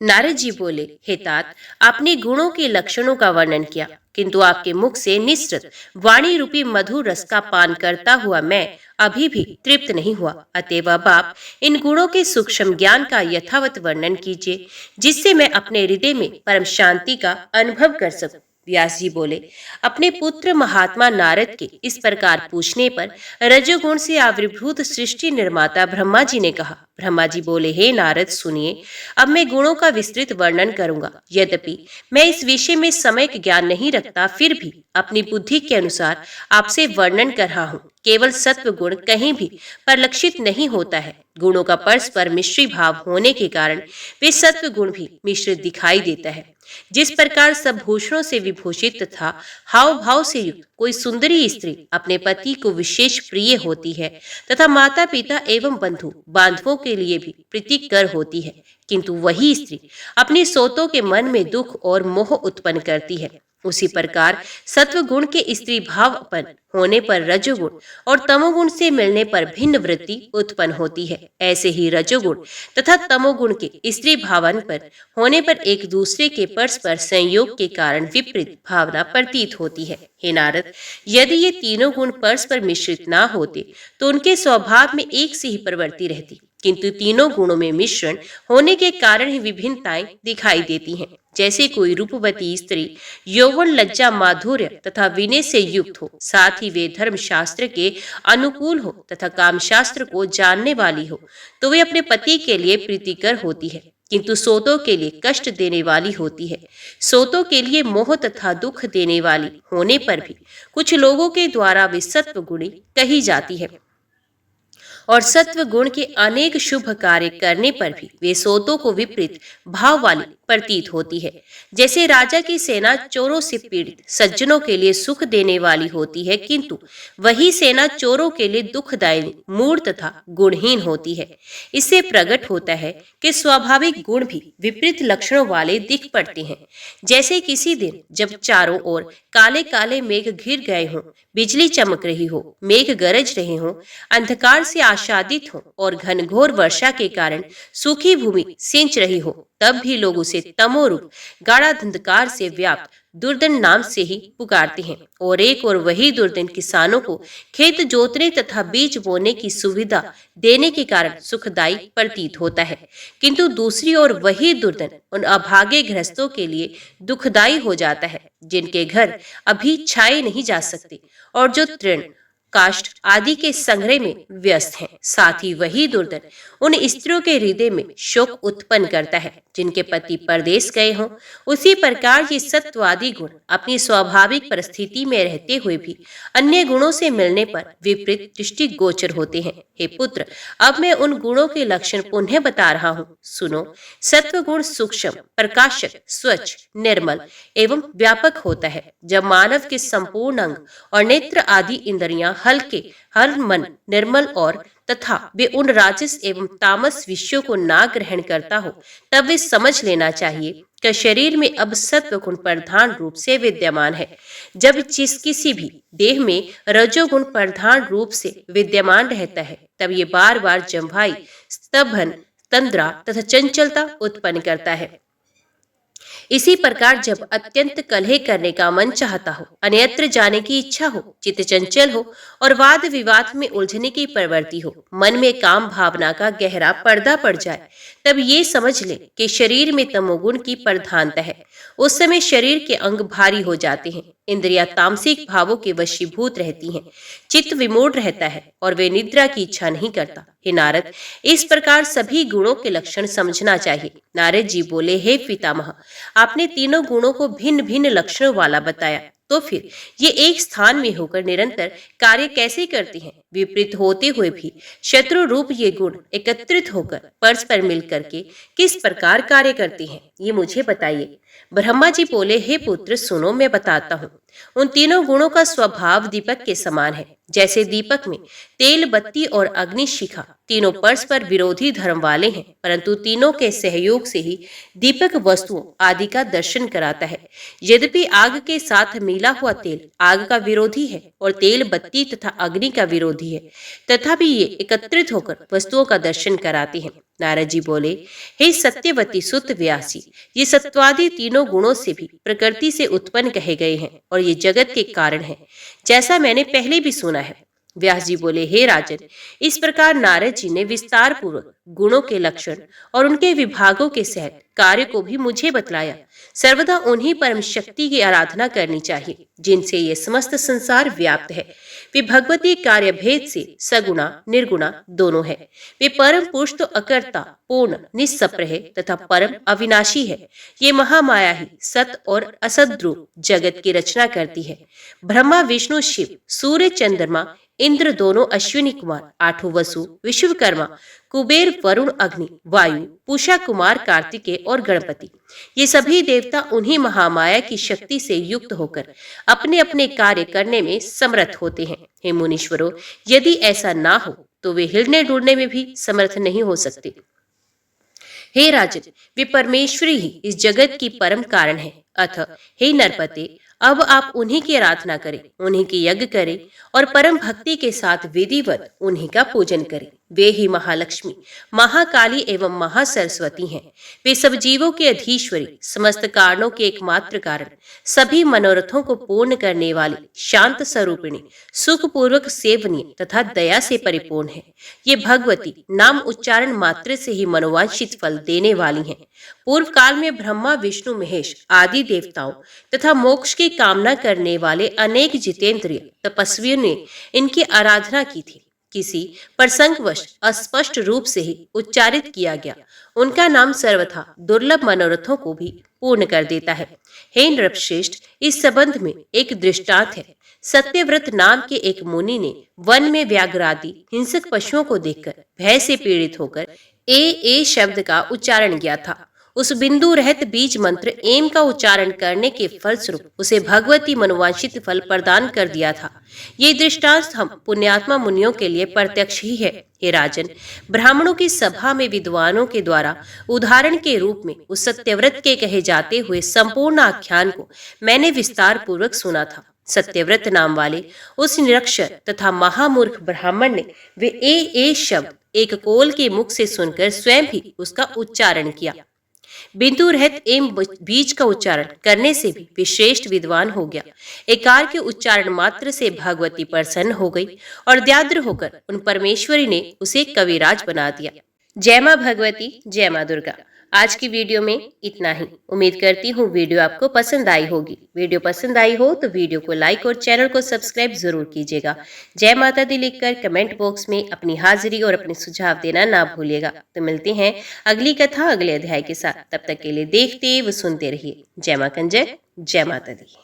नारद जी बोले, हे तात, आपने गुणों के लक्षणों का वर्णन किया, किंतु आपके मुख से निःसृत वाणी रूपी मधुर रस का पान करता हुआ मैं अभी भी तृप्त नहीं हुआ। अतएव अब आप इन गुणों के सूक्ष्म ज्ञान का यथावत वर्णन कीजिए, जिससे मैं अपने हृदय में परम शांति का अनुभव कर सकूं। व्यास जी बोले, अपने पुत्र महात्मा नारद के इस प्रकार पूछने पर रजोगुण से आविर्भूत सृष्टि निर्माता ब्रह्मा जी ने कहा। ब्रह्मा जी बोले, हे नारद, सुनिए, अब मैं गुणों का विस्तृत वर्णन करूंगा। यद्यपि मैं इस विषय में सम्यक ज्ञान नहीं रखता, फिर भी अपनी बुद्धि के अनुसार आपसे वर्णन कर रहा हूँ। केवल सत्व गुण कहीं भी परिलक्षित नहीं होता है। गुणों का परस्पर मिश्री भाव होने के कारण वे सत्व गुण भी मिश्रित दिखाई देता है। जिस प्रकार सब भूषणों से विभूषित तथा हाव भाव से युक्त कोई सुंदरी स्त्री अपने पति को विशेष प्रिय होती है तथा माता पिता एवं बंधु बांधवों के लिए भी प्रीतिकर होती है, किंतु वही स्त्री अपनी सोतों के मन में दुख और मोह उत्पन्न करती है, उसी प्रकार सत्व गुण के स्त्री भावपन होने पर रजोगुण और तमोगुण से मिलने पर भिन्न वृत्ति उत्पन्न होती है। ऐसे ही रजोगुण तथा तमोगुण के स्त्री भावन पर होने पर एक दूसरे के परस्पर संयोग के कारण विपरीत भावना प्रतीत होती है। हे नारद, यदि ये तीनों गुण परस्पर मिश्रित ना होते तो उनके स्वभाव में एक सी ही प्रवृत्ति रहती, किंतु तीनों गुणों में मिश्रण होने के कारण ही विभिन्नताएं दिखाई देती हैं। जैसे कोई रूपवती स्त्री यौवन, लज्जा, माधुर्य तथा विनय से युक्त हो, साथ ही वे धर्म शास्त्र के अनुकूल हो तथा काम शास्त्र को जानने वाली हो, तो वे अपने पति के लिए प्रीतिकर होती है, किंतु सोतों के लिए कष्ट देने वाली होती है। सोतों के लिए मोह तथा दुख देने वाली होने पर भी कुछ लोगों के द्वारा वे सत्व गुणी कही जाती है और सत्व गुण के अनेक शुभ कार्य करने पर भी वे सोतों को विपरीत भाव वाली प्रतीत होती है। जैसे राजा की सेना चोरों से पीड़ित सज्जनों के लिए सुख देने वाली होती है, किंतु वही सेना चोरों के लिए दुखदायी, मूढ़ तथा गुणहीन होती है। इससे प्रकट होता है कि स्वाभाविक गुण भी विपरीत लक्षणों वाले दिख पड़ते हैं। जैसे किसी दिन जब चारों ओर काले काले मेघ घिर गए हों, बिजली चमक रही हो, मेघ गरज रहे हों, अंधकार से आच्छादित हो और घनघोर वर्षा के कारण सूखी भूमि सिंच रही हो, तब भी लोग उसे तमोरूप गाढ़ांधकार से व्याप्त दुर्दन नाम से ही पुकारते हैं। और एक और वही दुर्दन किसानों को खेत जोतने तथा बीज बोने की सुविधा देने के कारण सुखदायी प्रतीत होता है, किंतु दूसरी ओर वही दुर्दन उन अभागे गृहस्थों के लिए दुखदायी हो जाता है, जिनके घर अभी छाए नहीं जा सकते और जो तृण, काष्ठ आदि के संग्रह में व्यस्त हैं। साथ ही वही दुर्दन उन स्त्रियों के हृदय में शोक उत्पन्न करता है, जिनके पति परदेश गए हों। उसी प्रकार ये सत्वादि गुण अपनी स्वाभाविक परिस्थिति में रहते हुए भी अन्य गुणों से मिलने पर विपरीत दृष्टि गोचर होते हैं। हे पुत्र, अब मैं उन गुणों के लक्षण पुनः बता रहा हूँ, सुनो। सत्व गुण सूक्ष्म, प्रकाशक, स्वच्छ, निर्मल एवं व्यापक होता है। जब मानव के संपूर्ण अंग और नेत्र आदि इंद्रियां हल्के, हर मन निर्मल और तथा वे उन राजस एवं तामस विषयों को ना ग्रहण करता हो, तब वे समझ लेना चाहिए कि शरीर में अब सत्व गुण प्रधान रूप से विद्यमान है। जब किसी भी देह में रजोगुण प्रधान रूप से विद्यमान रहता है, तब ये बार बार जम्भाई, स्तंभन, तंद्रा तथा चंचलता उत्पन्न करता है। इसी प्रकार जब अत्यंत कलह करने का मन चाहता हो, अन्यत्र जाने की इच्छा हो, चित्त चंचल हो और वाद विवाद में उलझने की प्रवृत्ति हो, मन में काम भावना का गहरा पर्दा पड़ जाए, तब ये समझ ले कि शरीर में तमोगुण की प्रधानता है। उस समय शरीर के अंग भारी हो जाते हैं, इंद्रियां तामसिक भावों के वशीभूत रहती हैं, चित्त विमूढ़ रहता है और वे निद्रा की इच्छा नहीं करता। हे नारद, इस प्रकार सभी गुणों के लक्षण समझना चाहिए। नारद जी बोले, हे पितामह, आपने तीनों गुणों को भिन्न भिन्न लक्षणों वाला बताया, तो फिर ये एक स्थान में होकर निरंतर कार्य कैसे करते हैं? विपरीत होते हुए भी शत्रु रूप ये गुण एकत्रित होकर परस्पर मिल करके किस प्रकार कार्य करते हैं, ये मुझे बताइए। ब्रह्मा जी बोले, हे पुत्र, सुनो, मैं बताता हूँ। उन तीनों गुणों का स्वभाव दीपक के समान है। जैसे दीपक में तेल, बत्ती और अग्नि शिखा तीनों परस्पर विरोधी धर्म वाले हैं, परंतु तीनों के सहयोग से ही दीपक वस्तुओं आदि का दर्शन कराता है। यद्यपि आग के साथ मिला हुआ तेल आग का विरोधी है और तेल बत्ती तथा अग्नि का विरोधी है, तथापि ये एकत्रित होकर वस्तुओं का दर्शन कराते हैं। नारद जी बोले, हे सत्यवती सुत व्यासी, ये सत्वादि तीनों गुणों से भी प्रकृति से उत्पन्न कहे गए हैं और ये जगत के कारण है, जैसा मैंने पहले भी सुना है। व्यास जी बोले, हे राजन, इस प्रकार नारद जी ने विस्तार पूर्वक गुणों के लक्षण और उनके विभागों के सहित कार्य को भी मुझे बतलाया। सर्वदा उन्हीं परम शक्ति की आराधना करनी चाहिए, जिनसे ये समस्त संसार व्याप्त है। वे भगवती कार्य भेद से सगुणा निर्गुणा दोनों है। वे परम पुरुष तो अकर्ता, पूर्ण, निस्सप्र है तथा परम अविनाशी है। ये महामाया ही सत और असत रूप जगत की रचना करती है। ब्रह्मा, विष्णु, शिव, सूर्य, चंद्रमा, इंद्र दोनों अश्विनी कुमार, आठों वसु, विश्वकर्मा, कुबेर, वरुण, अग्नि, वायु, पूषा कुमार, कार्तिकेय और गणपति, ये सभी देवता उन्हीं महामाया की शक्ति से युक्त होकर अपने अपने कार्य करने में समर्थ होते हैं। हे मुनीश्वरों, यदि ऐसा ना हो तो वे हिलने डुलने में भी समर्थ नहीं हो सकते। हे राजन, वे परमेश्वरी ही इस जगत की परम कारण है। अथ हे नरपते, अब आप उन्हीं की आराधना करें, उन्हीं की यज्ञ करें और परम भक्ति के साथ विधिवत उन्हीं का पूजन करें। वे ही महालक्ष्मी, महाकाली एवं महासरस्वती हैं। वे सब जीवों की अधीश्वरी, समस्त कारणों के एकमात्र कारण, सभी मनोरथों को पूर्ण करने वाली, शांत स्वरूपिणी, सुखपूर्वक सेवनीय तथा दया से परिपूर्ण है। ये भगवती नाम उच्चारण मात्र से ही मनोवांछित फल देने वाली हैं। पूर्व काल में ब्रह्मा, विष्णु, महेश आदि देवताओं तथा मोक्ष की कामना करने वाले अनेक जितेंद्रिय तपस्वियों ने इनकी आराधना की थी। किसी प्रसंगवश अस्पष्ट रूप से ही उच्चारित किया गया उनका नाम सर्वथा दुर्लभ मनोरथों को भी पूर्ण कर देता है। हे नृपश्रेष्ठ, इस संबंध में एक दृष्टांत है। सत्यव्रत नाम के एक मुनि ने वन में व्याघ्रादि हिंसक पशुओं को देखकर भय से पीड़ित होकर ए शब्द का उच्चारण किया था। उस बिंदु रहित बीज मंत्र एम का उच्चारण करने के फलस्वरूप उसे भगवती मनोवांछित फल प्रदान कर दिया था। ये दृष्टांत हम पुण्यात्मा मुनियों के लिए प्रत्यक्ष ही है। हे राजन, ब्राह्मणों की सभा में विद्वानों के द्वारा उदाहरण के रूप में उस सत्यव्रत के कहे जाते हुए संपूर्ण आख्यान को मैंने विस्तार पूर्वक सुना था। सत्यव्रत नाम वाले उस निरक्षर तथा महामूर्ख ब्राह्मण ने वे ए शब्द एक कोल के मुख से सुनकर स्वयं भी उसका उच्चारण किया। बिंदु रहित एम बीज का उच्चारण करने से भी वे श्रेष्ठ विद्वान हो गया। एकार के उच्चारण मात्र से भगवती प्रसन्न हो गई और द्याद्र होकर उन परमेश्वरी ने उसे कविराज बना दिया। जय मां भगवती, जय मां दुर्गा। आज की वीडियो में इतना ही। उम्मीद करती हूँ वीडियो आपको पसंद आई होगी। वीडियो पसंद आई हो तो वीडियो को लाइक और चैनल को सब्सक्राइब जरूर कीजिएगा। जय माता दी लिखकर कमेंट बॉक्स में अपनी हाजिरी और अपने सुझाव देना ना भूलिएगा। तो मिलते हैं अगली कथा अगले अध्याय के साथ। तब तक के लिए देखते व सुनते रहिए। जय मां कंजय, जय माता दी।